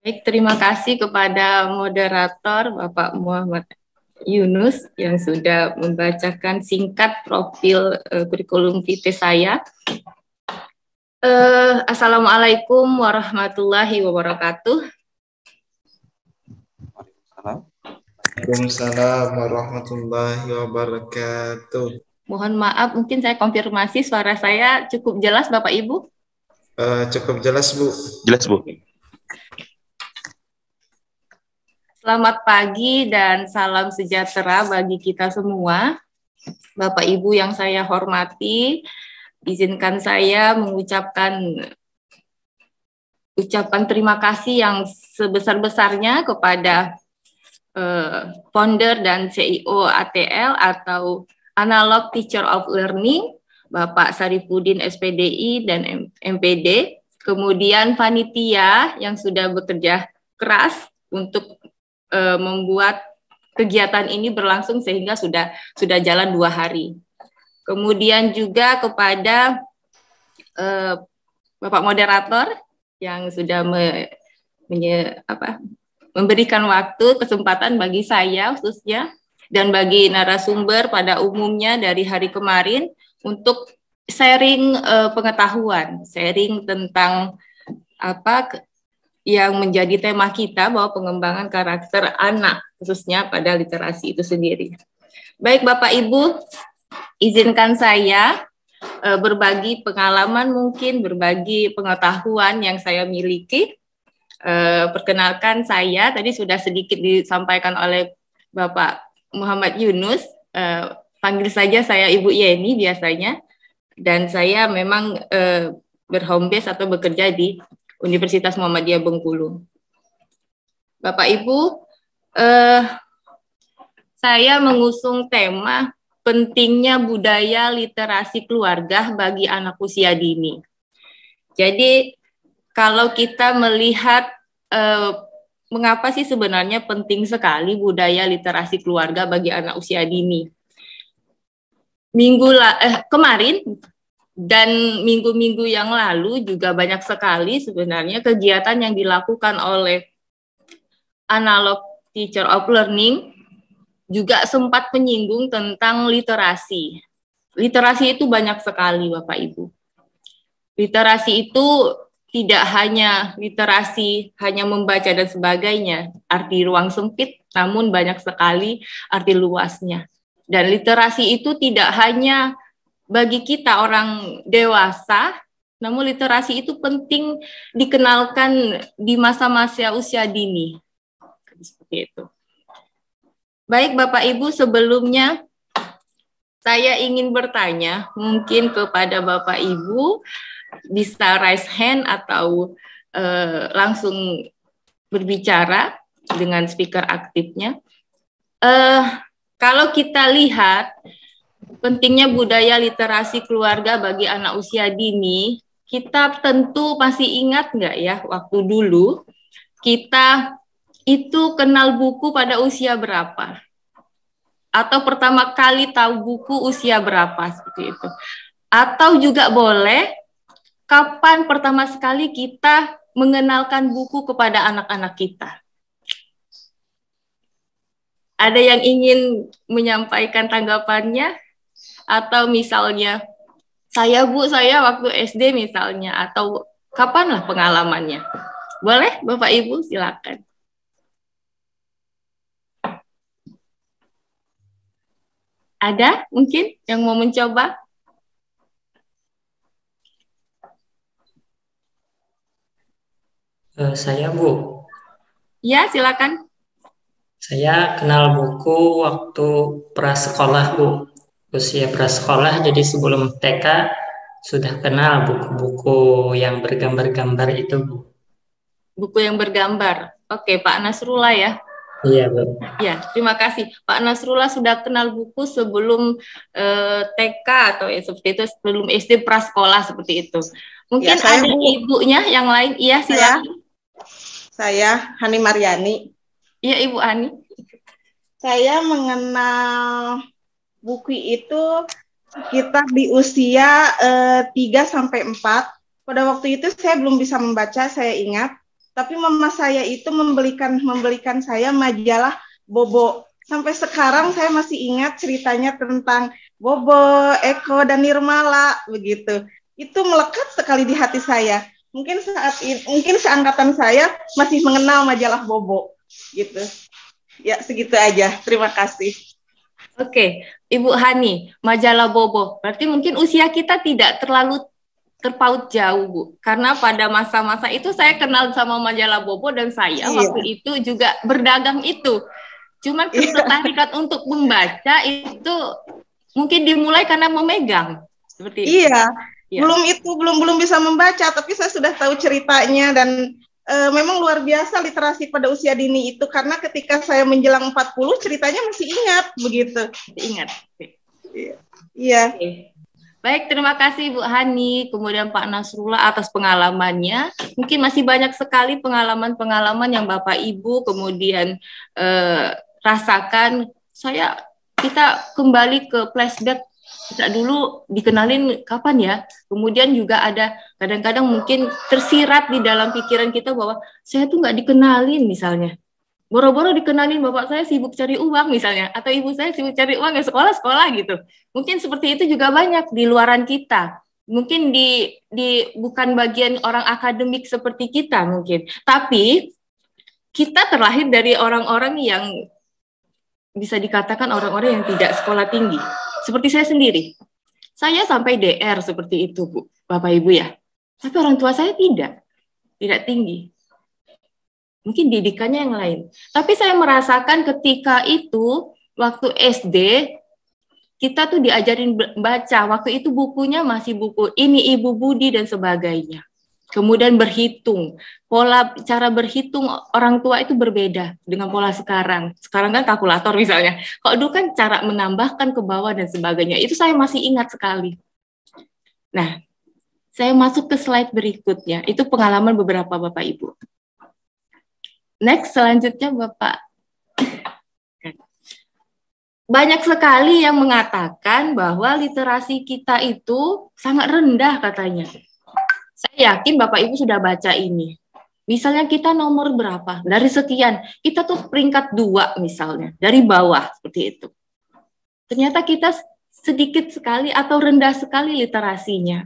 Baik, terima kasih kepada moderator Bapak Muhammad Yunus yang sudah membacakan singkat profil kurikulum vitae saya. Assalamualaikum warahmatullahi wabarakatuh. Waalaikumsalam warahmatullahi wabarakatuh. Mohon maaf, mungkin saya konfirmasi suara saya cukup jelas Bapak Ibu? Cukup jelas, Bu. Jelas, Bu. Selamat pagi dan salam sejahtera bagi kita semua. Bapak Ibu yang saya hormati, izinkan saya mengucapkan ucapan terima kasih yang sebesar-besarnya kepada founder dan CEO ATL atau Analog Teacher of Learning, Bapak Sarifudin SPDI dan MPD, kemudian panitia yang sudah bekerja keras untuk membuat kegiatan ini berlangsung sehingga sudah jalan 2 hari. Kemudian juga kepada Bapak moderator yang sudah memberikan waktu kesempatan bagi saya khususnya dan bagi narasumber pada umumnya dari hari kemarin untuk sharing pengetahuan, sharing tentang apa yang menjadi tema kita bahwa pengembangan karakter anak khususnya pada literasi itu sendiri. Baik Bapak Ibu, izinkan saya berbagi pengalaman mungkin, berbagi pengetahuan yang saya miliki. Perkenalkan saya, tadi sudah sedikit disampaikan oleh Bapak Muhammad Yunus, panggil saja saya Ibu Yeni biasanya, dan saya memang berhome base atau bekerja di Universitas Muhammadiyah Bengkulu. Bapak Ibu, saya mengusung tema pentingnya budaya literasi keluarga bagi anak usia dini. Jadi kalau kita melihat mengapa sih sebenarnya penting sekali budaya literasi keluarga bagi anak usia dini. Kemarin dan minggu-minggu yang lalu juga banyak sekali sebenarnya kegiatan yang dilakukan oleh Analog Teacher of Learning juga sempat menyinggung tentang literasi. Literasi itu banyak sekali Bapak Ibu. Literasi itu tidak hanya literasi, hanya membaca dan sebagainya, arti ruang sempit, namun banyak sekali arti luasnya. Dan literasi itu tidak hanya bagi kita orang dewasa, namun literasi itu penting dikenalkan di masa-masa usia dini. Seperti itu. Baik Bapak Ibu, sebelumnya saya ingin bertanya mungkin kepada Bapak Ibu, bisa raise hand atau langsung berbicara dengan speaker aktifnya. Kalau kita lihat pentingnya budaya literasi keluarga bagi anak usia dini, kita tentu masih ingat nggak ya waktu dulu kita itu kenal buku pada usia berapa? Atau pertama kali tahu buku usia berapa seperti itu? Atau juga boleh kapan pertama sekali kita mengenalkan buku kepada anak-anak kita? Ada yang ingin menyampaikan tanggapannya? Atau misalnya, saya waktu SD misalnya, atau kapanlah pengalamannya? Boleh Bapak Ibu, silakan. Ada mungkin yang mau mencoba? Saya Bu. Ya, silakan. Saya kenal buku waktu prasekolah Bu. Usia prasekolah, jadi sebelum TK sudah kenal buku-buku yang bergambar-gambar itu Bu. Buku yang bergambar. Oke, Pak Nasrullah ya. Iya Bu. Ya, terima kasih. Pak Nasrullah sudah kenal buku sebelum TK atau ya seperti itu, sebelum SD prasekolah seperti itu. Mungkin ya, ada ibunya yang lain. Iya, silakan. Saya Hani Maryani. Iya, Ibu Hani. Saya mengenal buku itu sekitar di usia 3 sampai 4. Pada waktu itu saya belum bisa membaca, saya ingat. Tapi mama saya itu membelikan saya majalah Bobo. Sampai sekarang saya masih ingat ceritanya tentang Bobo, Eko, dan Nirmala begitu. Itu melekat sekali di hati saya. Mungkin seangkatan saya masih mengenal majalah Bobo gitu. Ya, segitu aja. Terima kasih. Oke, Ibu Hani, majalah Bobo. Berarti mungkin usia kita tidak terlalu terpaut jauh, Bu. Karena pada masa-masa itu saya kenal sama majalah Bobo dan saya waktu itu juga berdagang itu. Cuman ketertarikan untuk membaca itu mungkin dimulai karena memegang. Seperti itu. Iya. Belum bisa membaca, tapi saya sudah tahu ceritanya dan memang luar biasa literasi pada usia dini itu, karena ketika saya menjelang 40 ceritanya masih ingat begitu. Ingat. Iya. Oke. Baik, terima kasih Bu Hani, kemudian Pak Nasrullah atas pengalamannya. Mungkin masih banyak sekali pengalaman-pengalaman yang Bapak Ibu kemudian rasakan. Kita kembali ke flashback. Kita dulu dikenalin kapan ya? Kemudian juga ada kadang-kadang mungkin tersirat di dalam pikiran kita bahwa saya tuh nggak dikenalin misalnya. Boro-boro dikenalin bapak saya sibuk cari uang misalnya, atau ibu saya sibuk cari uang ya sekolah-sekolah gitu. Mungkin seperti itu juga banyak di luaran kita. Mungkin di bukan bagian orang akademik seperti kita mungkin. Tapi kita terlahir dari orang-orang yang bisa dikatakan orang-orang yang tidak sekolah tinggi. Seperti saya sendiri. Saya sampai DR seperti itu, Bu, Bapak Ibu ya. Tapi orang tua saya tidak tinggi. Mungkin didikannya yang lain. Tapi saya merasakan ketika itu, waktu SD, kita tuh diajarin baca. Waktu itu bukunya masih buku ini Ibu Budi dan sebagainya. Kemudian berhitung. Cara berhitung orang tua itu berbeda dengan pola sekarang. Sekarang kan kalkulator misalnya. Kalau dulu kan cara menambahkan ke bawah dan sebagainya. Itu saya masih ingat sekali. Nah, saya masuk ke slide berikutnya. Itu pengalaman beberapa Bapak Ibu. Next, selanjutnya Bapak. Banyak sekali yang mengatakan bahwa literasi kita itu sangat rendah katanya. Saya yakin Bapak Ibu sudah baca ini. Misalnya kita nomor berapa? Dari sekian, kita tuh peringkat 2 misalnya, dari bawah seperti itu. Ternyata kita sedikit sekali atau rendah sekali literasinya.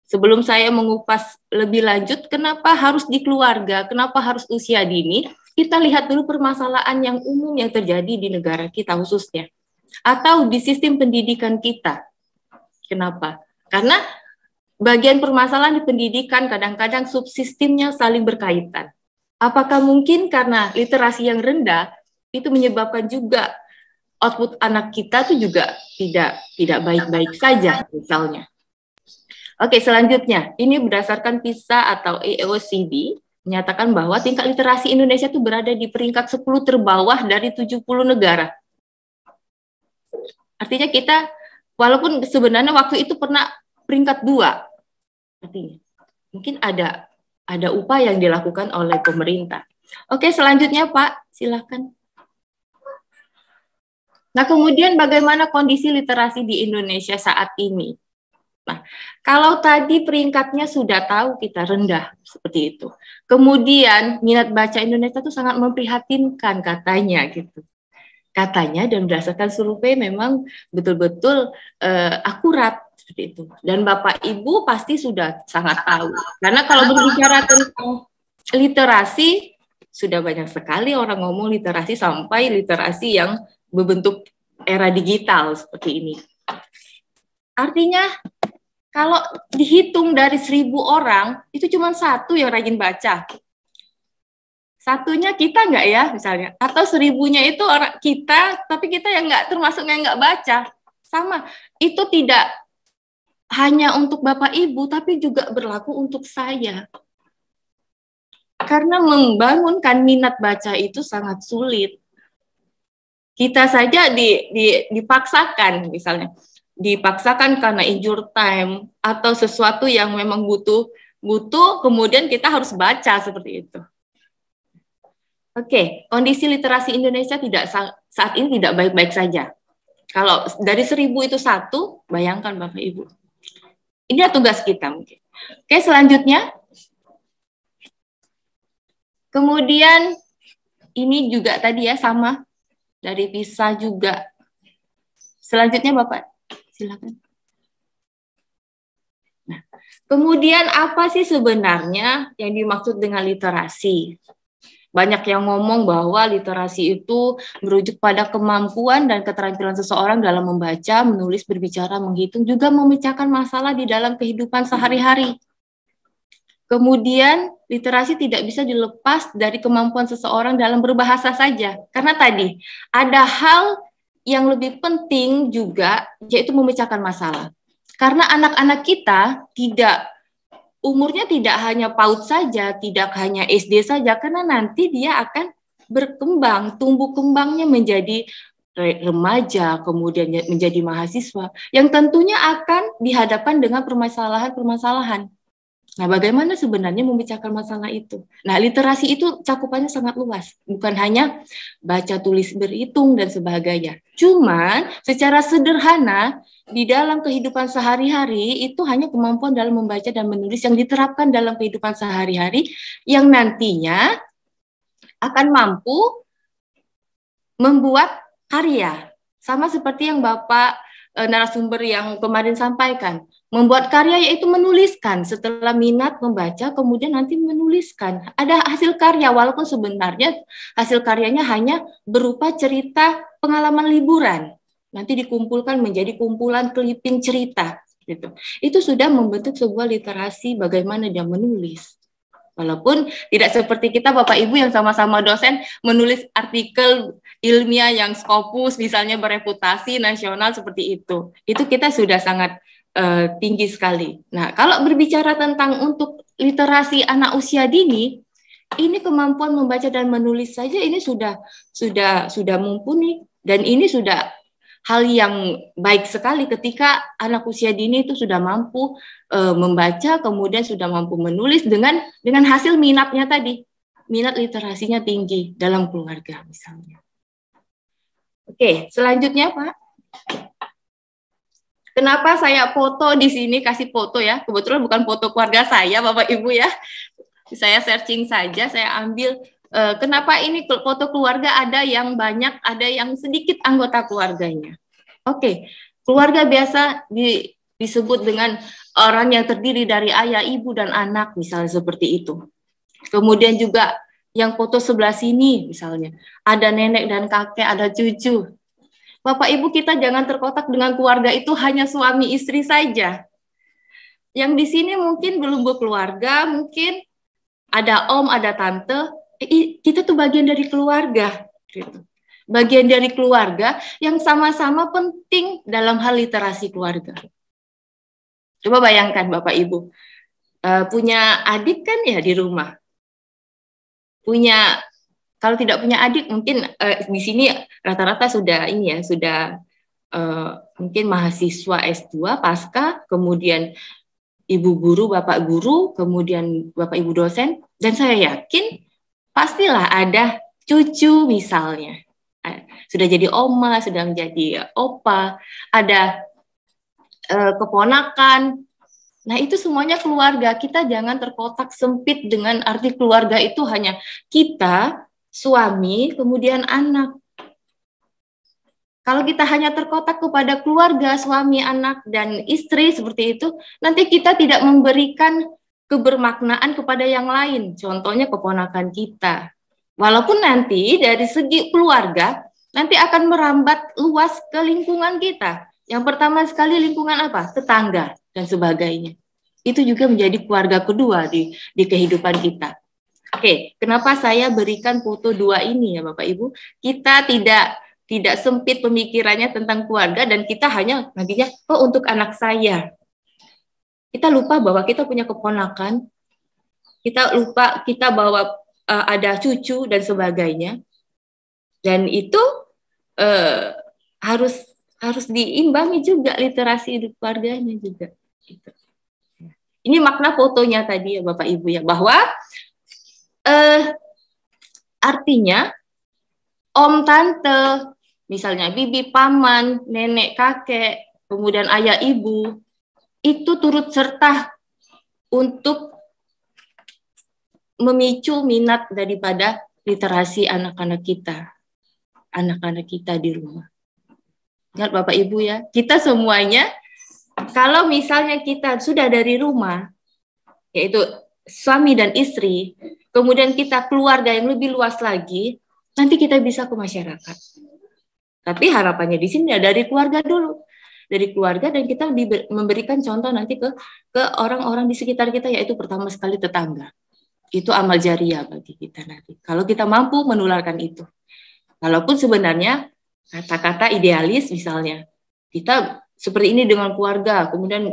Sebelum saya mengupas lebih lanjut, kenapa harus di keluarga, kenapa harus usia dini, kita lihat dulu permasalahan yang umum yang terjadi di negara kita khususnya. Atau di sistem pendidikan kita. Kenapa? Karena bagian permasalahan di pendidikan kadang-kadang subsistemnya saling berkaitan. Apakah mungkin karena literasi yang rendah itu menyebabkan juga output anak kita itu juga tidak baik-baik saja misalnya. Oke, selanjutnya ini berdasarkan PISA atau OECD menyatakan bahwa tingkat literasi Indonesia itu berada di peringkat 10 terbawah dari 70 negara. Artinya kita walaupun sebenarnya waktu itu pernah peringkat 2. Artinya mungkin ada upaya yang dilakukan oleh pemerintah. Oke, selanjutnya Pak, silakan. Nah, kemudian bagaimana kondisi literasi di Indonesia saat ini? Nah, kalau tadi peringkatnya sudah tahu kita rendah seperti itu. Kemudian minat baca Indonesia itu sangat memprihatinkan katanya gitu. Katanya dan berdasarkan survei memang betul-betul akurat seperti itu. Dan Bapak Ibu pasti sudah sangat tahu. Karena kalau berbicara tentang literasi, sudah banyak sekali orang ngomong literasi sampai literasi yang berbentuk era digital seperti ini. Artinya kalau dihitung dari 1.000 orang, itu cuma 1 yang rajin baca. Satunya kita nggak ya, misalnya. Atau 1.000-nya itu orang kita, tapi kita yang nggak termasuk yang nggak baca. Sama, itu tidak hanya untuk Bapak Ibu, tapi juga berlaku untuk saya. Karena membangunkan minat baca itu sangat sulit. Kita saja dipaksakan, misalnya. Dipaksakan karena injure time atau sesuatu yang memang butuh kemudian kita harus baca seperti itu. Oke, kondisi literasi Indonesia saat ini tidak baik-baik saja. Kalau dari 1.000 itu 1, bayangkan Bapak Ibu. Ini tugas kita mungkin. Oke, selanjutnya Kemudian ini juga tadi ya sama dari PISA juga. Selanjutnya Bapak, silakan. Nah, kemudian apa sih sebenarnya yang dimaksud dengan literasi? Banyak yang ngomong bahwa literasi itu merujuk pada kemampuan dan keterampilan seseorang dalam membaca, menulis, berbicara, menghitung, juga memecahkan masalah di dalam kehidupan sehari-hari. Kemudian literasi tidak bisa dilepas dari kemampuan seseorang dalam berbahasa saja. Karena tadi ada hal yang lebih penting juga, yaitu memecahkan masalah. Karena anak-anak kita umurnya tidak hanya PAUD saja, tidak hanya SD saja, karena nanti dia akan berkembang, tumbuh kembangnya menjadi remaja, kemudian menjadi mahasiswa, yang tentunya akan dihadapkan dengan permasalahan-permasalahan. Nah, bagaimana sebenarnya memecahkan masalah itu? Nah, literasi itu cakupannya sangat luas, bukan hanya baca, tulis, berhitung, dan sebagainya. Cuman, secara sederhana, di dalam kehidupan sehari-hari itu hanya kemampuan dalam membaca dan menulis yang diterapkan dalam kehidupan sehari-hari yang nantinya akan mampu membuat karya. Sama seperti yang Bapak narasumber yang kemarin sampaikan. Membuat karya yaitu menuliskan, setelah minat membaca kemudian nanti menuliskan. Ada hasil karya walaupun sebenarnya hasil karyanya hanya berupa cerita pengalaman liburan. Nanti dikumpulkan menjadi kumpulan clipping cerita gitu. Itu sudah membentuk sebuah literasi bagaimana dia menulis. Walaupun tidak seperti kita Bapak Ibu yang sama-sama dosen menulis artikel ilmiah yang Scopus misalnya bereputasi nasional seperti itu. Itu kita sudah sangat tinggi sekali. Nah, kalau berbicara tentang untuk literasi anak usia dini, ini kemampuan membaca dan menulis saja ini sudah mumpuni, dan ini sudah hal yang baik sekali ketika anak usia dini itu sudah mampu membaca, kemudian sudah mampu menulis dengan hasil minatnya tadi, minat literasinya tinggi dalam keluarga misalnya. Oke, selanjutnya Pak. Kenapa saya foto di sini, kasih foto ya, kebetulan bukan foto keluarga saya Bapak Ibu ya, saya searching saja, saya ambil kenapa ini foto keluarga ada yang banyak, ada yang sedikit anggota keluarganya. Oke, keluarga biasa disebut dengan orang yang terdiri dari ayah, ibu, dan anak, misalnya seperti itu. Kemudian juga yang foto sebelah sini misalnya, ada nenek dan kakek, ada cucu. Bapak Ibu kita jangan terkotak dengan keluarga itu hanya suami istri saja. Yang di sini mungkin belum berkeluarga, mungkin ada om, ada tante, kita tuh bagian dari keluarga. Gitu. Bagian dari keluarga yang sama-sama penting dalam hal literasi keluarga. Coba bayangkan Bapak Ibu, punya adik kan ya di rumah. Kalau tidak punya adik mungkin di sini rata-rata sudah mungkin mahasiswa S2 pasca, kemudian ibu guru, bapak guru, kemudian bapak ibu dosen, dan saya yakin pastilah ada cucu misalnya. Sudah jadi oma, sudah menjadi opa, ada keponakan. Nah, itu semuanya keluarga. Kita jangan terkotak sempit dengan arti keluarga itu hanya kita, suami, kemudian anak. Kalau kita hanya terkotak kepada keluarga, suami, anak, dan istri seperti itu, nanti kita tidak memberikan kebermaknaan kepada yang lain. Contohnya keponakan kita. Walaupun nanti dari segi keluarga, nanti akan merambat luas ke lingkungan kita. Yang pertama sekali lingkungan apa? Tetangga dan sebagainya. Itu juga menjadi keluarga kedua di kehidupan kita. Oke, kenapa saya berikan foto dua ini ya Bapak Ibu? Kita tidak sempit pemikirannya tentang keluarga dan kita hanya nantinya untuk anak saya. Kita lupa bahwa kita punya keponakan. Kita lupa kita bahwa ada cucu dan sebagainya. Dan itu harus diimbangi juga literasi hidup keluarganya juga. Ini makna fotonya tadi ya Bapak Ibu ya, bahwa artinya om, tante, misalnya bibi, paman, nenek, kakek, kemudian ayah, ibu, itu turut serta untuk memicu minat daripada literasi anak-anak kita di rumah. Ingat Bapak Ibu ya, kita semuanya, kalau misalnya kita sudah dari rumah, yaitu suami dan istri, kemudian kita keluarga yang lebih luas lagi, nanti kita bisa ke masyarakat. Tapi harapannya di sini dari keluarga dulu, dari keluarga, dan kita memberikan contoh nanti ke orang-orang di sekitar kita, yaitu pertama sekali tetangga. Itu amal jariah bagi kita nanti. Kalau kita mampu menularkan itu. Walaupun sebenarnya kata-kata idealis misalnya, kita seperti ini dengan keluarga, kemudian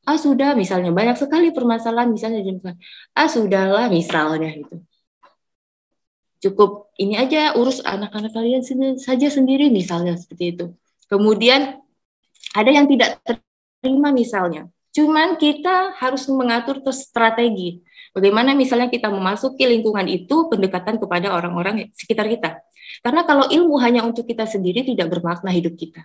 sudah misalnya banyak sekali permasalahan misalnya, sudahlah misalnya itu. Cukup ini aja, urus anak-anak kalian saja sendiri misalnya seperti itu. Kemudian ada yang tidak terima misalnya. Cuman kita harus mengatur strategi. Bagaimana misalnya kita memasuki lingkungan itu, pendekatan kepada orang-orang sekitar kita. Karena kalau ilmu hanya untuk kita sendiri tidak bermakna hidup kita.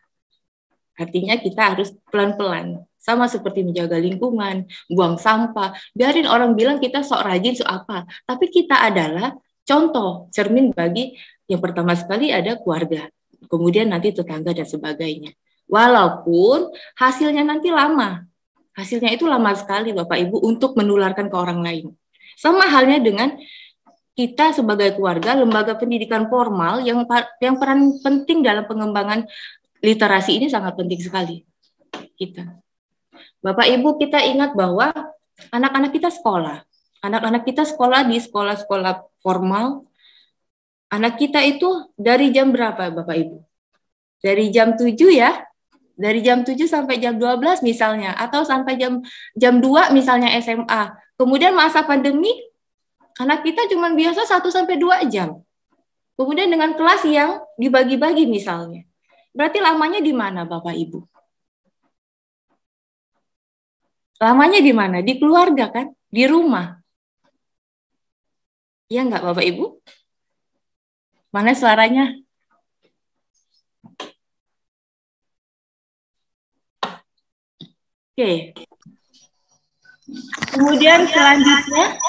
Artinya kita harus pelan-pelan. Sama seperti menjaga lingkungan, buang sampah. Biarin orang bilang kita sok rajin, sok apa. Tapi kita adalah contoh, cermin bagi yang pertama sekali ada keluarga. Kemudian nanti tetangga dan sebagainya. Walaupun hasilnya nanti lama. Hasilnya itu lama sekali Bapak Ibu untuk menularkan ke orang lain. Sama halnya dengan kita sebagai keluarga, lembaga pendidikan formal yang peran penting dalam pengembangan literasi ini sangat penting sekali. Bapak Ibu, kita ingat bahwa anak-anak kita sekolah. Anak-anak kita sekolah di sekolah-sekolah formal. Anak kita itu dari jam berapa Bapak Ibu? Dari jam 7 ya. Dari jam 7 sampai jam 12 misalnya, atau sampai jam 2 misalnya SMA. Kemudian masa pandemi, anak kita cuma biasa 1 sampai 2 jam. Kemudian dengan kelas yang dibagi-bagi misalnya. Berarti lamanya di mana Bapak Ibu? Lamanya di mana? Di keluarga kan? Di rumah. Iya enggak Bapak Ibu? Mana suaranya? Oke. Kemudian selanjutnya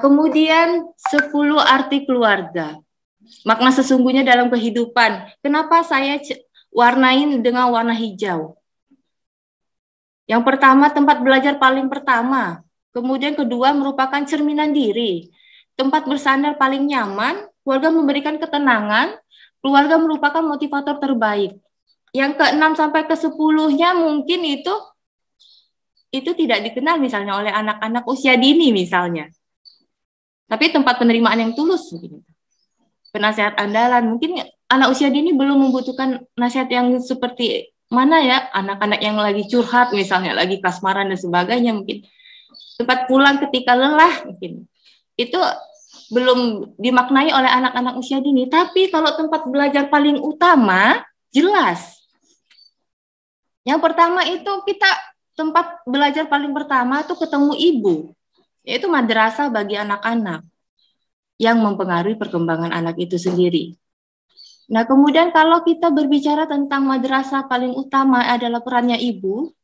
kemudian 10 arti keluarga. Makna sesungguhnya dalam kehidupan. Kenapa saya warnain dengan warna hijau? Yang pertama, tempat belajar paling pertama. Kemudian kedua, merupakan cerminan diri. Tempat bersandar paling nyaman, keluarga memberikan ketenangan, keluarga merupakan motivator terbaik. Yang ke-6 sampai ke-10-nya mungkin itu tidak dikenal misalnya oleh anak-anak usia dini misalnya. Tapi tempat penerimaan yang tulus mungkin. Penasehat andalan, mungkin anak usia dini belum membutuhkan nasihat yang seperti mana ya, anak-anak yang lagi curhat misalnya, lagi kasmaran dan sebagainya mungkin. Tempat pulang ketika lelah mungkin. Itu belum dimaknai oleh anak-anak usia dini. Tapi kalau tempat belajar paling utama, jelas. Yang pertama itu tempat belajar paling pertama itu ketemu ibu. Yaitu madrasah bagi anak-anak yang mempengaruhi perkembangan anak itu sendiri. Nah, kemudian kalau kita berbicara tentang madrasah paling utama adalah perannya ibu.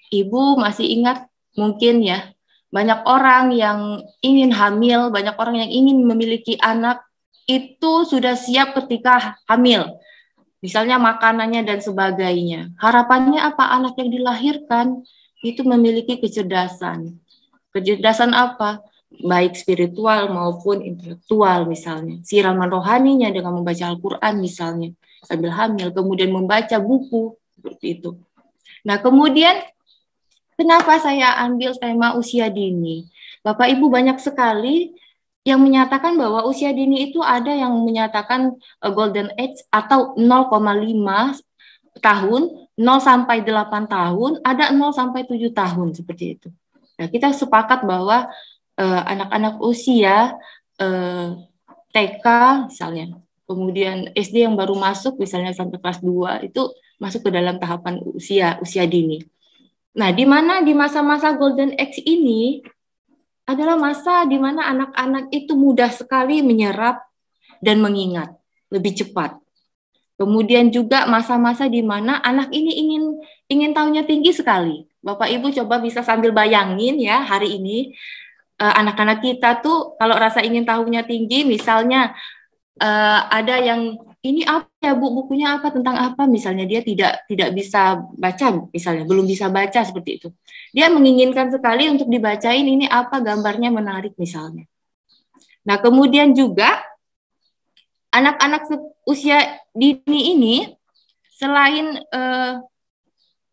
Ibu masih ingat mungkin ya, banyak orang yang ingin hamil, banyak orang yang ingin memiliki anak, itu sudah siap ketika hamil. Misalnya makanannya dan sebagainya. Harapannya apa? Anak yang dilahirkan itu memiliki kecerdasan. Kecerdasan apa? Baik spiritual maupun intelektual misalnya. Siraman rohaninya dengan membaca Al-Quran misalnya. Sambil hamil, kemudian membaca buku. Seperti itu. Nah, kemudian kenapa saya ambil tema usia dini? Bapak Ibu banyak sekali yang menyatakan bahwa usia dini itu ada yang menyatakan golden age atau 0,5 tahun, 0 sampai 8 tahun, ada 0 sampai 7 tahun seperti itu. Nah, kita sepakat bahwa anak-anak usia TK misalnya, kemudian SD yang baru masuk misalnya sampai kelas 2 itu masuk ke dalam tahapan usia dini. Nah, di mana di masa-masa golden age ini adalah masa di mana anak-anak itu mudah sekali menyerap dan mengingat lebih cepat. Kemudian juga masa-masa di mana anak ini ingin tahunya tinggi sekali. Bapak Ibu coba bisa sambil bayangin ya, hari ini anak-anak kita tuh kalau rasa ingin tahunya tinggi, misalnya ada yang ini apa ya Bu, bukunya apa, tentang apa, misalnya dia tidak bisa baca, misalnya belum bisa baca seperti itu. Dia menginginkan sekali untuk dibacain ini apa, gambarnya menarik misalnya. Nah, kemudian juga anak-anak usia dini ini selain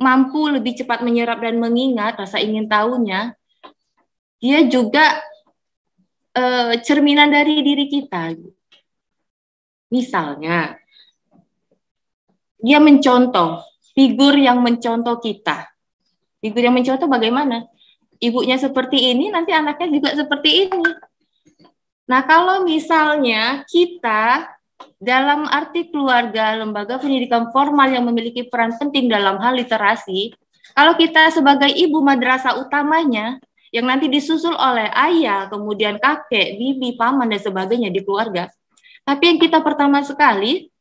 mampu lebih cepat menyerap dan mengingat rasa ingin tahunya, dia juga cerminan dari diri kita. Misalnya, dia mencontoh, figur yang mencontoh kita. Figur yang mencontoh bagaimana? Ibunya seperti ini, nanti anaknya juga seperti ini. Nah, kalau misalnya kita dalam arti keluarga, lembaga pendidikan formal yang memiliki peran penting dalam hal literasi, kalau kita sebagai ibu madrasah utamanya, yang nanti disusul oleh ayah, kemudian kakek, bibi, paman, dan sebagainya di keluarga, tapi yang kita pertama sekali,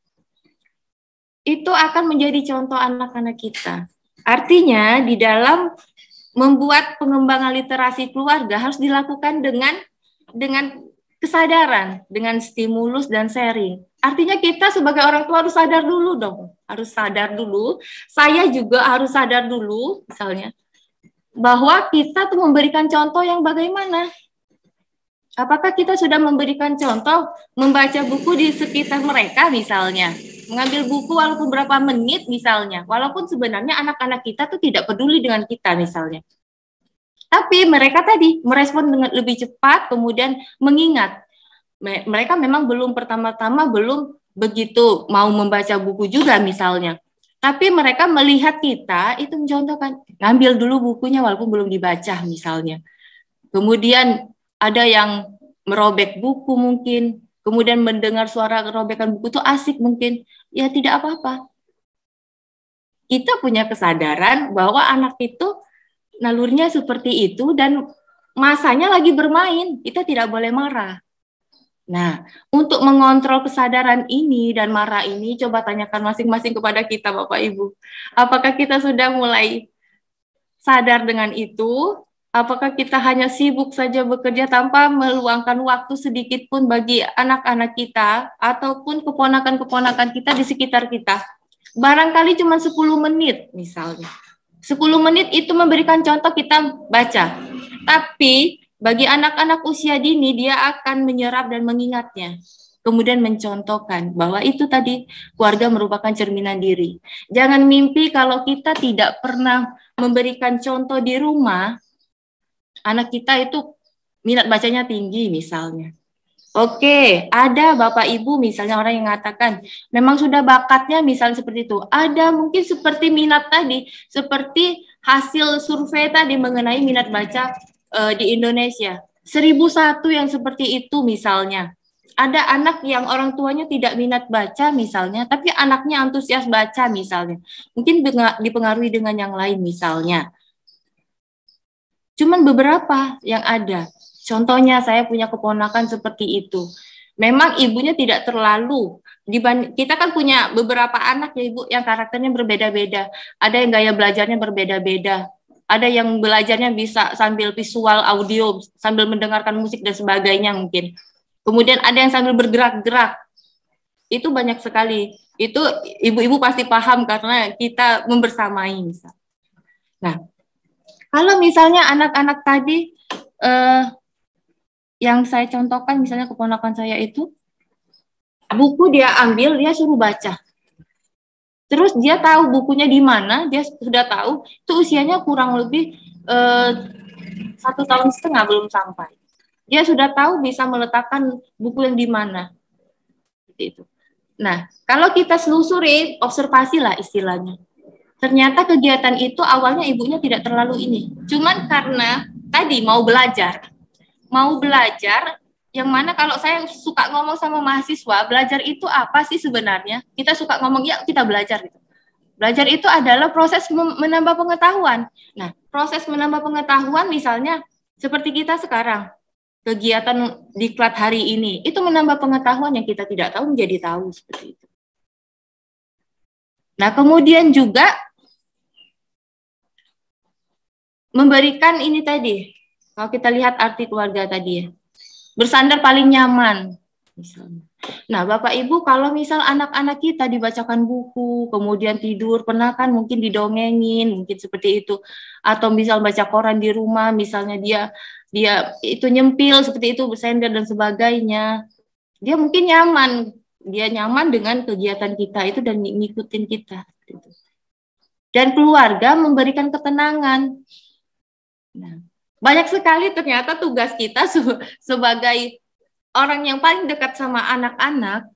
itu akan menjadi contoh anak-anak kita. Artinya, di dalam membuat pengembangan literasi keluarga harus dilakukan dengan kesadaran, dengan stimulus dan sharing. Artinya kita sebagai orang tua harus sadar dulu dong, harus sadar dulu. Saya juga harus sadar dulu, misalnya, bahwa kita tuh memberikan contoh yang bagaimana. Apakah kita sudah memberikan contoh membaca buku di sekitar mereka misalnya, mengambil buku walaupun berapa menit misalnya, walaupun sebenarnya anak-anak kita tuh tidak peduli dengan kita misalnya. Tapi mereka tadi merespon dengan lebih cepat, kemudian mengingat. Mereka memang pertama-tama belum begitu mau membaca buku juga misalnya. Tapi mereka melihat kita itu mencontohkan, ngambil dulu bukunya walaupun belum dibaca misalnya. Kemudian ada yang merobek buku mungkin, kemudian mendengar suara robekan buku itu asik mungkin. Ya tidak apa-apa. Kita punya kesadaran bahwa anak itu nalurnya seperti itu dan masanya lagi bermain, kita tidak boleh marah. Nah, untuk mengontrol kesadaran ini dan marah ini, coba tanyakan masing-masing kepada kita, Bapak Ibu. Apakah kita sudah mulai sadar dengan itu? Apakah kita hanya sibuk saja bekerja tanpa meluangkan waktu sedikit pun bagi anak-anak kita ataupun keponakan-keponakan kita di sekitar kita? Barangkali cuma 10 menit misalnya. 10 menit itu memberikan contoh kita baca. Tapi bagi anak-anak usia dini, dia akan menyerap dan mengingatnya. Kemudian mencontohkan bahwa itu tadi keluarga merupakan cerminan diri. Jangan mimpi kalau kita tidak pernah memberikan contoh di rumah, anak kita itu minat bacanya tinggi misalnya. Oke, ada Bapak Ibu misalnya orang yang mengatakan memang sudah bakatnya misalnya seperti itu. Ada mungkin seperti minat tadi, seperti hasil survei tadi mengenai minat baca di Indonesia. 1001 yang seperti itu misalnya. Ada anak yang orang tuanya tidak minat baca misalnya, tapi anaknya antusias baca misalnya. Mungkin dipengaruhi dengan yang lain misalnya. Cuman beberapa yang ada. Contohnya saya punya keponakan seperti itu. Memang ibunya tidak terlalu, kita kan punya beberapa anak ya Ibu yang karakternya berbeda-beda. Ada yang gaya belajarnya berbeda-beda. Ada yang belajarnya bisa sambil visual, audio, sambil mendengarkan musik dan sebagainya mungkin. Kemudian ada yang sambil bergerak-gerak. Itu banyak sekali. Itu ibu-ibu pasti paham karena kita membersamai misalnya. Nah, kalau misalnya anak-anak tadi yang saya contohkan misalnya keponakan saya itu, buku dia ambil, dia suruh baca. Terus dia tahu bukunya di mana, dia sudah tahu, itu usianya kurang lebih 1,5 tahun belum sampai. Dia sudah tahu bisa meletakkan buku yang di mana. Seperti itu. Nah, kalau kita selusuri, observasi lah istilahnya. Ternyata kegiatan itu awalnya ibunya tidak terlalu ini. Cuman karena tadi mau belajar, yang mana kalau saya suka ngomong sama mahasiswa, belajar itu apa sih sebenarnya? Kita suka ngomong, ya kita belajar gitu. Belajar itu adalah proses menambah pengetahuan. Nah, proses menambah pengetahuan misalnya seperti kita sekarang, kegiatan diklat hari ini, itu menambah pengetahuan yang kita tidak tahu menjadi tahu seperti itu. Nah, kemudian juga memberikan ini tadi, kalau kita lihat arti keluarga tadi ya, bersandar paling nyaman. Misalnya. Nah, Bapak Ibu, kalau misal anak-anak kita dibacakan buku, kemudian tidur, pernah kan mungkin didongengin, mungkin seperti itu, atau misal baca koran di rumah, misalnya dia itu nyempil seperti itu, bersender dan sebagainya, dia mungkin nyaman dengan kegiatan kita itu dan ngikutin kita. Dan keluarga memberikan ketenangan. Nah, banyak sekali ternyata tugas kita sebagai orang yang paling dekat sama anak-anak.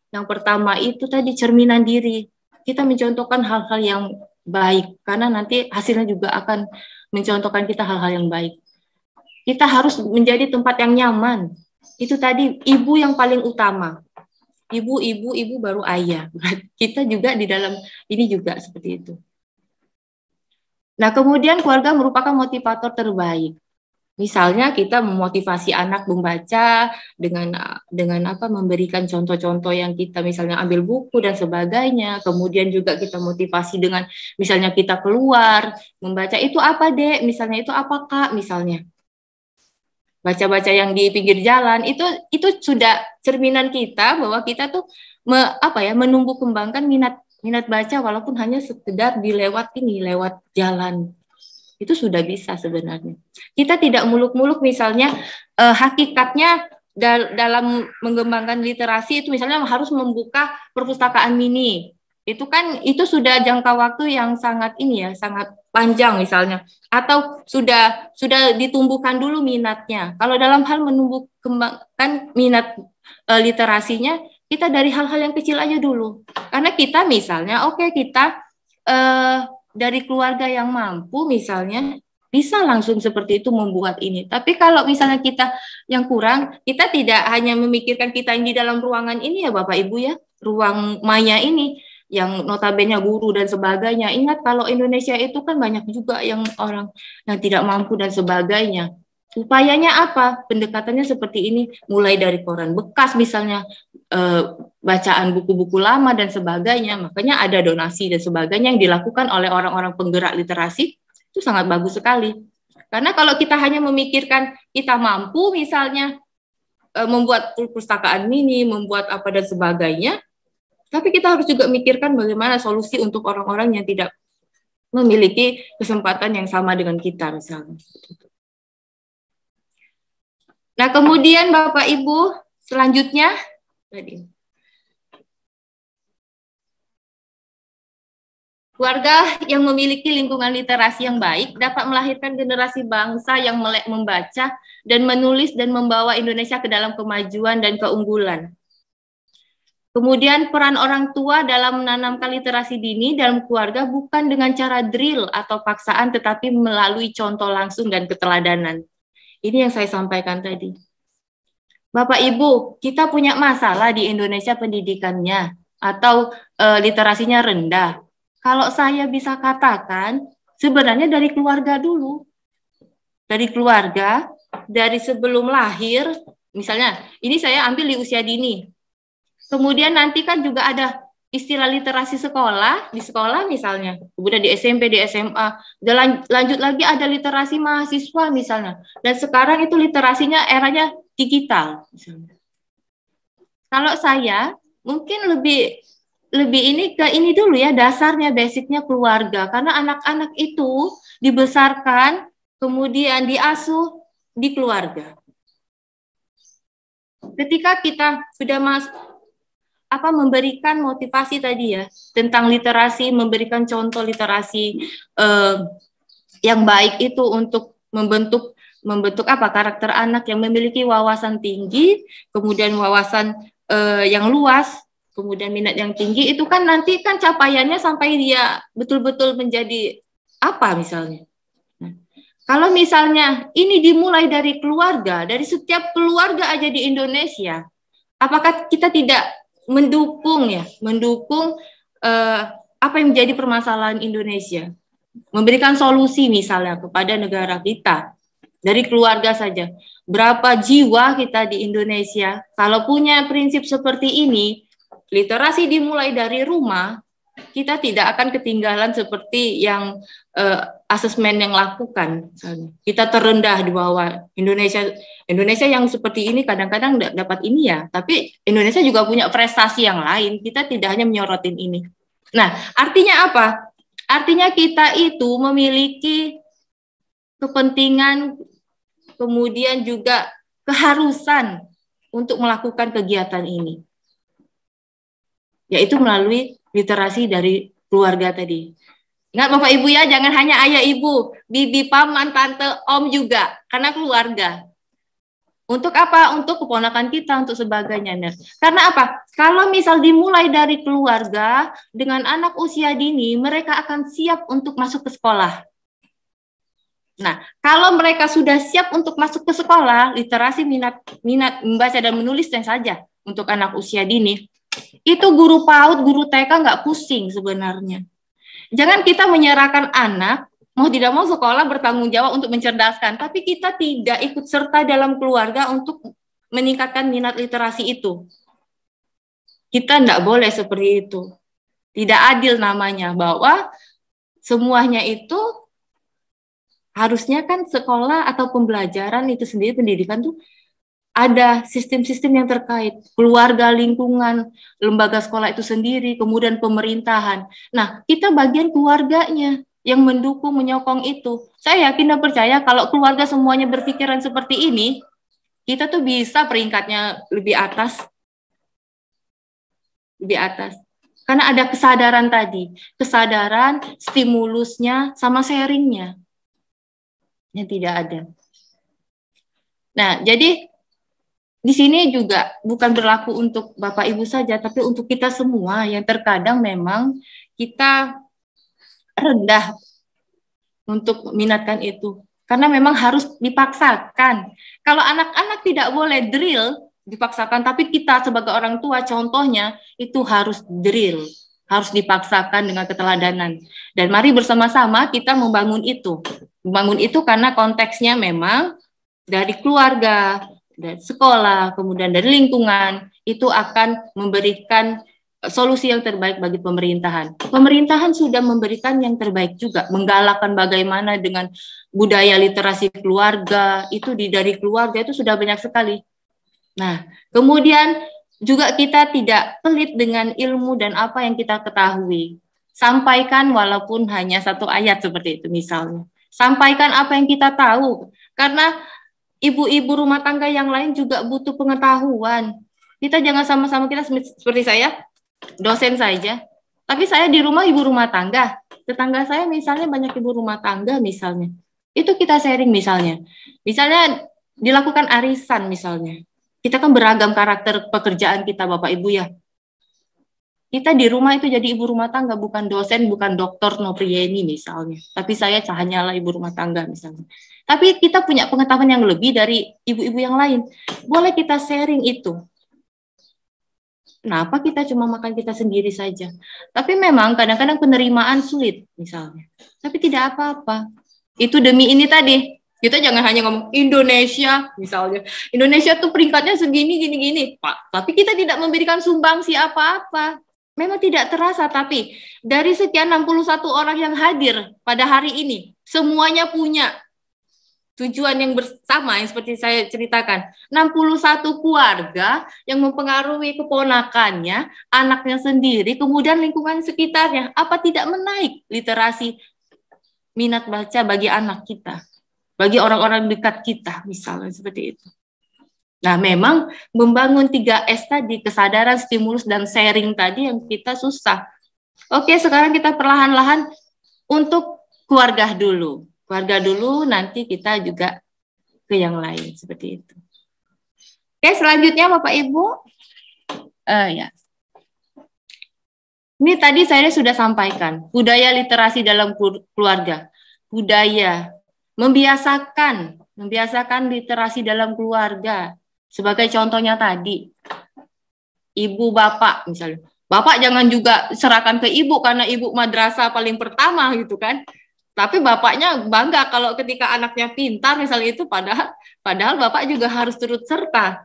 Yang pertama itu tadi cerminan diri. Kita mencontohkan hal-hal yang baik, karena nanti hasilnya juga akan mencontohkan kita hal-hal yang baik. Kita harus menjadi tempat yang nyaman. Itu tadi ibu yang paling utama. Ibu baru ayah. Kita juga di dalam ini juga seperti itu. Nah, kemudian keluarga merupakan motivator terbaik. Misalnya kita memotivasi anak membaca dengan apa, memberikan contoh-contoh yang kita misalnya ambil buku dan sebagainya. Kemudian juga kita motivasi dengan misalnya kita keluar membaca, itu apa Dek, misalnya itu apa Kak, misalnya baca-baca yang di pinggir jalan, itu sudah cerminan kita bahwa kita tuh menumbuh kembangkan minat baca walaupun hanya sekedar lewat jalan. Itu sudah bisa sebenarnya. Kita tidak muluk-muluk misalnya hakikatnya dalam mengembangkan literasi itu misalnya harus membuka perpustakaan mini. Itu sudah jangka waktu yang sangat sangat panjang misalnya, atau sudah ditumbuhkan dulu minatnya. Kalau dalam hal menumbuh kembangkan minat literasinya, kita dari hal-hal yang kecil aja dulu. Karena kita misalnya kita dari keluarga yang mampu misalnya bisa langsung seperti itu membuat ini. Tapi kalau misalnya kita yang kurang, kita tidak hanya memikirkan kita yang di dalam ruangan ini ya Bapak Ibu ya, ruang maya ini yang notabene guru dan sebagainya. Ingat kalau Indonesia itu kan banyak juga yang orang yang tidak mampu dan sebagainya. Upayanya apa? Pendekatannya seperti ini, mulai dari koran bekas misalnya, bacaan buku-buku lama dan sebagainya. Makanya ada donasi dan sebagainya yang dilakukan oleh orang-orang penggerak literasi, itu sangat bagus sekali. Karena kalau kita hanya memikirkan kita mampu misalnya membuat perpustakaan mini, membuat apa dan sebagainya, tapi kita harus juga mikirkan bagaimana solusi untuk orang-orang yang tidak memiliki kesempatan yang sama dengan kita misalnya. Nah, kemudian Bapak Ibu, selanjutnya keluarga yang memiliki lingkungan literasi yang baik dapat melahirkan generasi bangsa yang melek membaca dan menulis dan membawa Indonesia ke dalam kemajuan dan keunggulan. Kemudian peran orang tua dalam menanamkan literasi dini dalam keluarga bukan dengan cara drill atau paksaan, tetapi melalui contoh langsung dan keteladanan. Ini yang saya sampaikan tadi. Bapak Ibu, kita punya masalah di Indonesia pendidikannya atau literasinya rendah. Kalau saya bisa katakan, sebenarnya dari keluarga dulu. Dari keluarga, dari sebelum lahir, misalnya, ini saya ambil di usia dini. Kemudian nanti kan juga ada istilah literasi sekolah, di sekolah misalnya, kemudian di SMP, di SMA, dan lanjut lagi ada literasi mahasiswa misalnya. Dan sekarang itu literasinya eranya digital misalnya. Kalau saya mungkin lebih ini ke ini dulu ya, dasarnya, basicnya keluarga, karena anak-anak itu dibesarkan kemudian diasuh di keluarga. Ketika kita sudah memberikan motivasi tadi ya tentang literasi, memberikan contoh literasi yang baik itu untuk membentuk karakter anak yang memiliki wawasan tinggi, kemudian wawasan yang luas, kemudian minat yang tinggi, itu kan nanti kan capaiannya sampai dia betul-betul menjadi apa misalnya. Nah, kalau misalnya ini dimulai dari keluarga, dari setiap keluarga aja di Indonesia, apakah kita tidak mendukung apa yang menjadi permasalahan Indonesia, memberikan solusi misalnya kepada negara kita dari keluarga saja. Berapa jiwa kita di Indonesia kalau punya prinsip seperti ini, literasi dimulai dari rumah, kita tidak akan ketinggalan seperti yang asesmen yang lakukan. Kita terendah di bawah Indonesia yang seperti ini kadang-kadang tidak dapat ini ya, tapi Indonesia juga punya prestasi yang lain. Kita tidak hanya menyorotin ini. Nah, artinya apa? Artinya kita itu memiliki kepentingan, kemudian juga keharusan untuk melakukan kegiatan ini, yaitu melalui literasi dari keluarga tadi. Ingat Bapak Ibu ya, jangan hanya ayah ibu, bibi, paman, tante, om juga, karena keluarga. Untuk apa? Untuk keponakan kita, untuk sebagainya. Karena apa? Kalau misal dimulai dari keluarga, dengan anak usia dini, mereka akan siap untuk masuk ke sekolah. Nah, kalau mereka sudah siap untuk masuk ke sekolah, literasi minat membaca dan menulisnya saja untuk anak usia dini, itu guru PAUD, guru TK nggak pusing sebenarnya. Jangan kita menyerahkan anak, mau tidak mau sekolah bertanggung jawab untuk mencerdaskan, tapi kita tidak ikut serta dalam keluarga untuk meningkatkan minat literasi itu. Kita tidak boleh seperti itu. Tidak adil namanya, bahwa semuanya itu harusnya kan sekolah atau pembelajaran itu sendiri, pendidikan tuh ada sistem-sistem yang terkait, keluarga, lingkungan, lembaga sekolah itu sendiri, kemudian pemerintahan. Nah, kita bagian keluarganya yang mendukung, menyokong itu. Saya yakin dan percaya kalau keluarga semuanya berpikiran seperti ini, kita tuh bisa peringkatnya lebih atas. Lebih atas. Karena ada kesadaran tadi, kesadaran, stimulusnya, sama sharingnya. Yang tidak ada. Nah, jadi di sini juga bukan berlaku untuk Bapak Ibu saja, tapi untuk kita semua yang terkadang memang kita rendah untuk meminatkan itu. Karena memang harus dipaksakan. Kalau anak-anak tidak boleh drill, dipaksakan, tapi kita sebagai orang tua contohnya itu harus drill, harus dipaksakan dengan keteladanan. Dan mari bersama-sama kita membangun itu. Membangun itu karena konteksnya memang dari keluarga, dari sekolah, kemudian dari lingkungan, itu akan memberikan solusi yang terbaik bagi pemerintahan. Pemerintahan sudah memberikan yang terbaik juga, menggalakkan bagaimana dengan budaya literasi keluarga, itu dari keluarga itu sudah banyak sekali. Nah, kemudian juga kita tidak pelit dengan ilmu dan apa yang kita ketahui. Sampaikan walaupun hanya satu ayat seperti itu misalnya. Sampaikan apa yang kita tahu, karena ibu-ibu rumah tangga yang lain juga butuh pengetahuan. Kita jangan sama-sama kita seperti saya, dosen saja. Tapi saya di rumah ibu rumah tangga. Tetangga saya misalnya banyak ibu rumah tangga misalnya. Itu kita sharing misalnya. Misalnya dilakukan arisan misalnya. Kita kan beragam karakter pekerjaan kita Bapak Ibu ya. Kita di rumah itu jadi ibu rumah tangga, bukan dosen, bukan dokter Noprieni misalnya. Tapi saya hanyalah ibu rumah tangga misalnya. Tapi kita punya pengetahuan yang lebih dari ibu-ibu yang lain. Boleh kita sharing itu. Kenapa kita cuma makan kita sendiri saja? Tapi memang kadang-kadang penerimaan sulit misalnya. Tapi tidak apa-apa. Itu demi ini tadi. Kita jangan hanya ngomong Indonesia misalnya. Indonesia tuh peringkatnya segini, gini-gini. Pak, tapi kita tidak memberikan sumbangsi apa-apa. Memang tidak terasa, tapi dari sekian 61 orang yang hadir pada hari ini, semuanya punya tujuan yang bersama, yang seperti saya ceritakan. 61 keluarga yang mempengaruhi keponakannya, anaknya sendiri, kemudian lingkungan sekitarnya. Apa tidak menaik literasi minat baca bagi anak kita, bagi orang-orang dekat kita, misalnya seperti itu. Nah, memang membangun 3S tadi, kesadaran, stimulus, dan sharing tadi yang kita susah. Oke, sekarang kita perlahan-lahan untuk keluarga dulu. Keluarga dulu, nanti kita juga ke yang lain, seperti itu. Oke, selanjutnya Bapak Ibu. Ya. Ini tadi saya sudah sampaikan, budaya literasi dalam keluarga. Budaya, membiasakan literasi dalam keluarga. Sebagai contohnya tadi, ibu bapak misalnya. Bapak jangan juga serahkan ke ibu karena ibu madrasah paling pertama gitu kan. Tapi bapaknya bangga kalau ketika anaknya pintar misalnya itu, padahal bapak juga harus turut serta.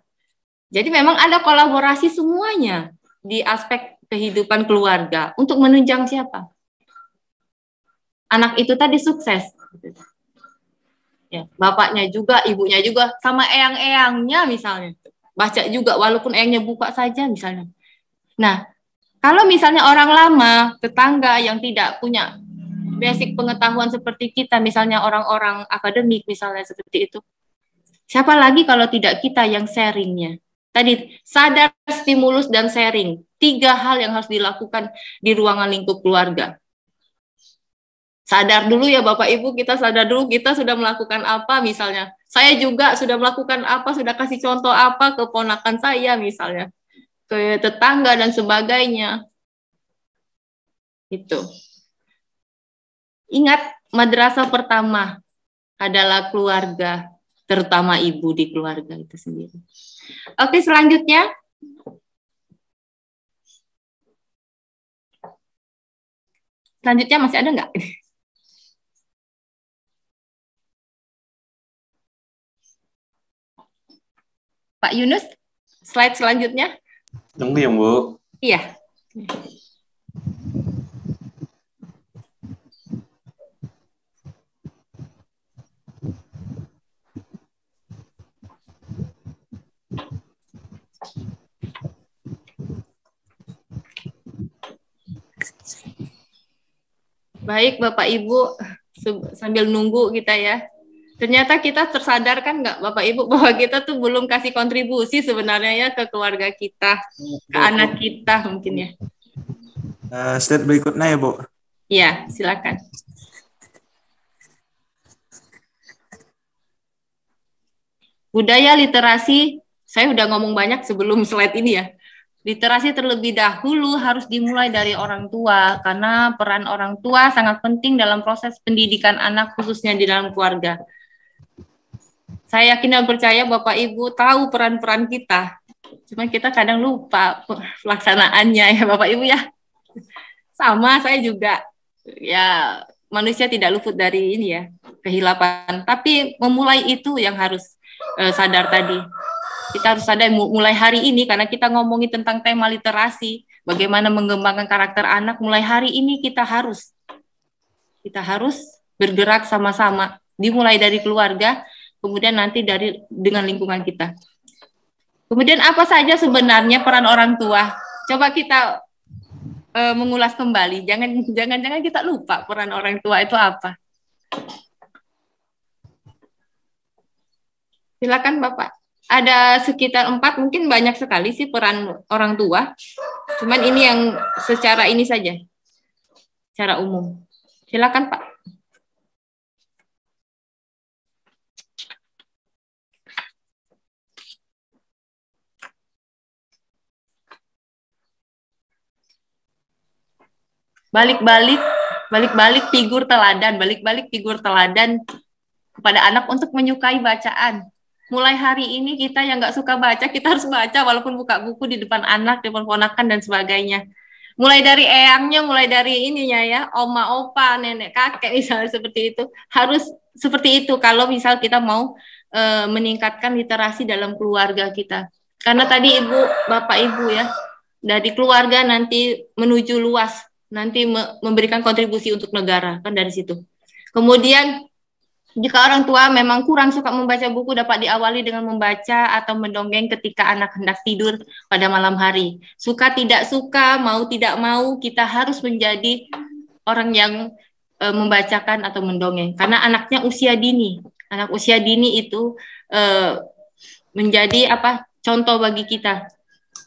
Jadi memang ada kolaborasi semuanya di aspek kehidupan keluarga untuk menunjang siapa? Anak itu tadi sukses. Ya, bapaknya juga, ibunya juga, sama eyang-eyangnya misalnya. Baca juga walaupun eyangnya buka saja misalnya. Nah, kalau misalnya orang lama, tetangga yang tidak punya basic pengetahuan seperti kita, misalnya orang-orang akademik misalnya seperti itu, siapa lagi kalau tidak kita yang sharingnya? Tadi, sadar, stimulus, dan sharing. 3 hal yang harus dilakukan di ruangan lingkup keluarga. Sadar dulu ya Bapak Ibu, kita sadar dulu kita sudah melakukan apa misalnya. Saya juga sudah melakukan apa, sudah kasih contoh apa ke ponakan saya misalnya. Ke tetangga dan sebagainya. Itu. Ingat, madrasah pertama adalah keluarga, terutama ibu di keluarga itu sendiri. Oke, selanjutnya. Selanjutnya masih ada nggak? Pak Yunus, slide selanjutnya. Tunggu ya, Bu. Iya. Baik Bapak Ibu, sambil nunggu kita ya. Ternyata kita tersadarkan nggak Bapak Ibu bahwa kita tuh belum kasih kontribusi sebenarnya ya ke keluarga kita, ke anak kita mungkin ya. Slide berikutnya ya, Bu. Iya, silakan. Budaya literasi, saya udah ngomong banyak sebelum slide ini ya. Literasi terlebih dahulu harus dimulai dari orang tua, karena peran orang tua sangat penting dalam proses pendidikan anak, khususnya di dalam keluarga. Saya yakin dan percaya Bapak Ibu tahu peran-peran kita, cuma kita kadang lupa pelaksanaannya ya Bapak Ibu ya. Sama, saya juga. Ya, manusia tidak luput dari ini ya, kehilapan. Tapi memulai itu yang harus sadar tadi. Kita harus sadar mulai hari ini, karena kita ngomongin tentang tema literasi, bagaimana mengembangkan karakter anak, mulai hari ini kita harus bergerak sama-sama, dimulai dari keluarga, kemudian nanti dengan lingkungan kita. Kemudian apa saja sebenarnya peran orang tua? Coba kita mengulas kembali, jangan kita lupa peran orang tua itu apa. Silakan Bapak. Ada sekitar 4, mungkin banyak sekali sih peran orang tua. Cuman ini yang secara ini saja, secara umum. Silakan Pak. Balik-balik figur teladan kepada anak untuk menyukai bacaan. Mulai hari ini kita yang nggak suka baca, kita harus baca walaupun buka buku di depan anak, di depan ponakan dan sebagainya. Mulai dari eyangnya, mulai dari ininya ya, oma, opa, nenek, kakek misalnya seperti itu. Harus seperti itu kalau misal kita mau meningkatkan literasi dalam keluarga kita. Karena tadi Ibu, Bapak Ibu ya, dari keluarga nanti menuju luas, nanti memberikan kontribusi untuk negara, kan dari situ. Kemudian jika orang tua memang kurang suka membaca buku, dapat diawali dengan membaca atau mendongeng ketika anak hendak tidur pada malam hari. Suka tidak suka, mau tidak mau, kita harus menjadi orang yang membacakan atau mendongeng. Karena anaknya usia dini. Anak usia dini itu menjadi contoh bagi kita.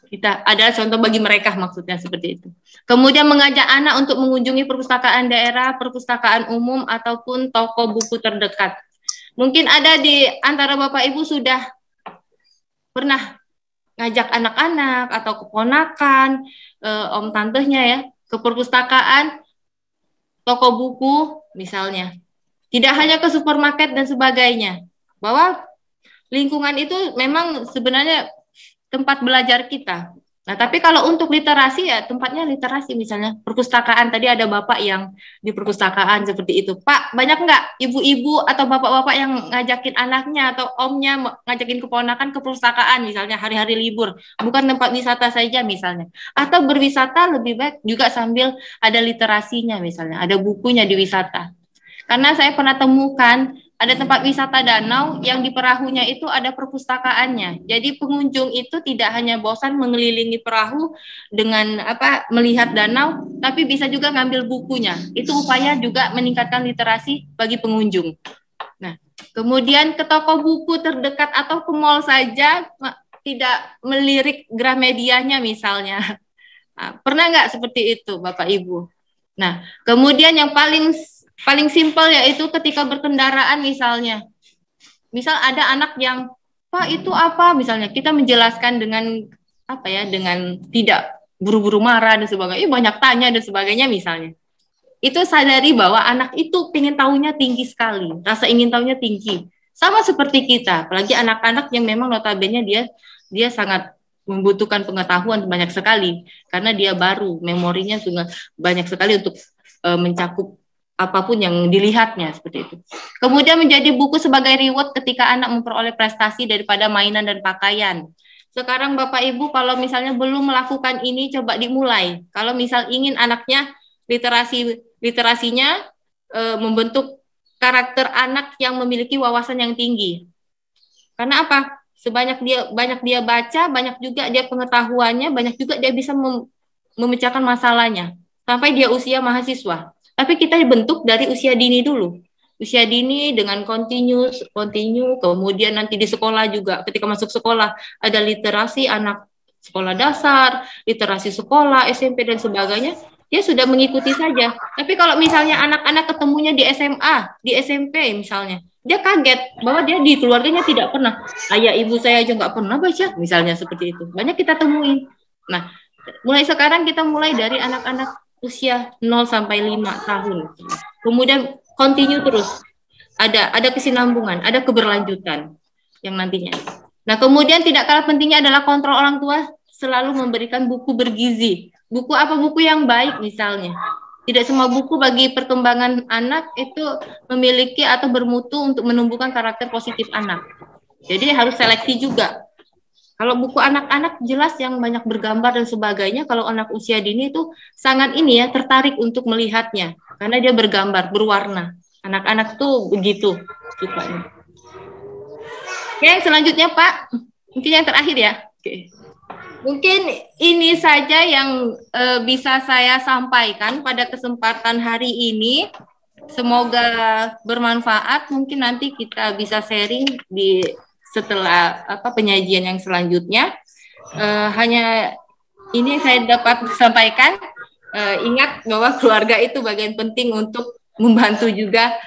Kita adalah contoh bagi mereka, maksudnya seperti itu. Kemudian mengajak anak untuk mengunjungi perpustakaan daerah, perpustakaan umum, ataupun toko buku terdekat. Mungkin ada di antara Bapak Ibu sudah pernah ngajak anak-anak atau keponakan, om tantenya ya, ke perpustakaan, toko buku misalnya. Tidak hanya ke supermarket dan sebagainya. Bahwa lingkungan itu memang sebenarnya tempat belajar kita. Nah, tapi kalau untuk literasi ya tempatnya literasi, misalnya perpustakaan. Tadi ada Bapak yang di perpustakaan seperti itu. Pak, banyak nggak ibu-ibu atau bapak-bapak yang ngajakin anaknya atau omnya ngajakin keponakan ke perpustakaan misalnya hari-hari libur, bukan tempat wisata saja misalnya. Atau berwisata lebih baik juga sambil ada literasinya misalnya, ada bukunya di wisata. Karena saya pernah temukan ada tempat wisata danau yang di perahunya itu ada perpustakaannya. Jadi pengunjung itu tidak hanya bosan mengelilingi perahu dengan melihat danau, tapi bisa juga ngambil bukunya. Itu upaya juga meningkatkan literasi bagi pengunjung. Nah, kemudian ke toko buku terdekat atau ke mall saja tidak melirik Gramedianya misalnya. Nah, pernah nggak seperti itu Bapak Ibu? Nah, kemudian yang paling simpel yaitu ketika berkendaraan misalnya. Misal ada anak yang, Pak itu apa? Misalnya kita menjelaskan dengan dengan tidak buru-buru marah dan sebagainya, banyak tanya dan sebagainya misalnya. Itu sadari bahwa anak itu pengen tahunya tinggi sekali, rasa ingin tahunya tinggi. Sama seperti kita, apalagi anak-anak yang memang notabene dia sangat membutuhkan pengetahuan banyak sekali karena dia baru, memorinya juga banyak sekali untuk mencakup apapun yang dilihatnya seperti itu. Kemudian menjadi buku sebagai reward ketika anak memperoleh prestasi daripada mainan dan pakaian. Sekarang Bapak Ibu kalau misalnya belum melakukan ini coba dimulai. Kalau misal ingin anaknya literasinya membentuk karakter anak yang memiliki wawasan yang tinggi. Karena apa? Banyak dia baca, banyak juga dia pengetahuannya, banyak juga dia bisa memecahkan masalahnya sampai dia usia mahasiswa. Tapi kita dibentuk dari usia dini dulu. Usia dini dengan continue, kemudian nanti di sekolah juga, ketika masuk sekolah, ada literasi anak sekolah dasar, literasi sekolah, SMP, dan sebagainya, dia sudah mengikuti saja. Tapi kalau misalnya anak-anak ketemunya di SMA, di SMP misalnya, dia kaget bahwa dia di keluarganya tidak pernah. Ayah ibu saya aja nggak pernah baca, misalnya seperti itu. Banyak kita temuin. Nah, mulai sekarang kita mulai dari anak-anak usia 0 sampai 5 tahun. Kemudian continue terus. Ada kesinambungan, ada keberlanjutan yang nantinya. Nah, kemudian tidak kalah pentingnya adalah kontrol orang tua selalu memberikan buku bergizi. Buku apa? Buku yang baik misalnya. Tidak semua buku bagi perkembangan anak itu memiliki atau bermutu untuk menumbuhkan karakter positif anak. Jadi harus seleksi juga. Kalau buku anak-anak jelas yang banyak bergambar dan sebagainya, kalau anak usia dini itu sangat tertarik untuk melihatnya karena dia bergambar, berwarna. Anak-anak tuh begitu sukanya. Oke, selanjutnya Pak, mungkin yang terakhir ya. Oke. Mungkin ini saja yang bisa saya sampaikan pada kesempatan hari ini. Semoga bermanfaat. Mungkin nanti kita bisa sharing di setelah penyajian yang selanjutnya. Hanya ini yang saya dapat sampaikan. Ingat bahwa keluarga itu bagian penting untuk membantu juga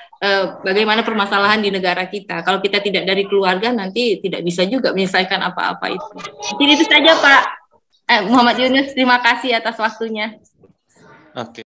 bagaimana permasalahan di negara kita. Kalau kita tidak dari keluarga, nanti tidak bisa juga menyelesaikan apa-apa itu. Jadi itu saja Pak Muhammad Yunus. Terima kasih atas waktunya. Oke.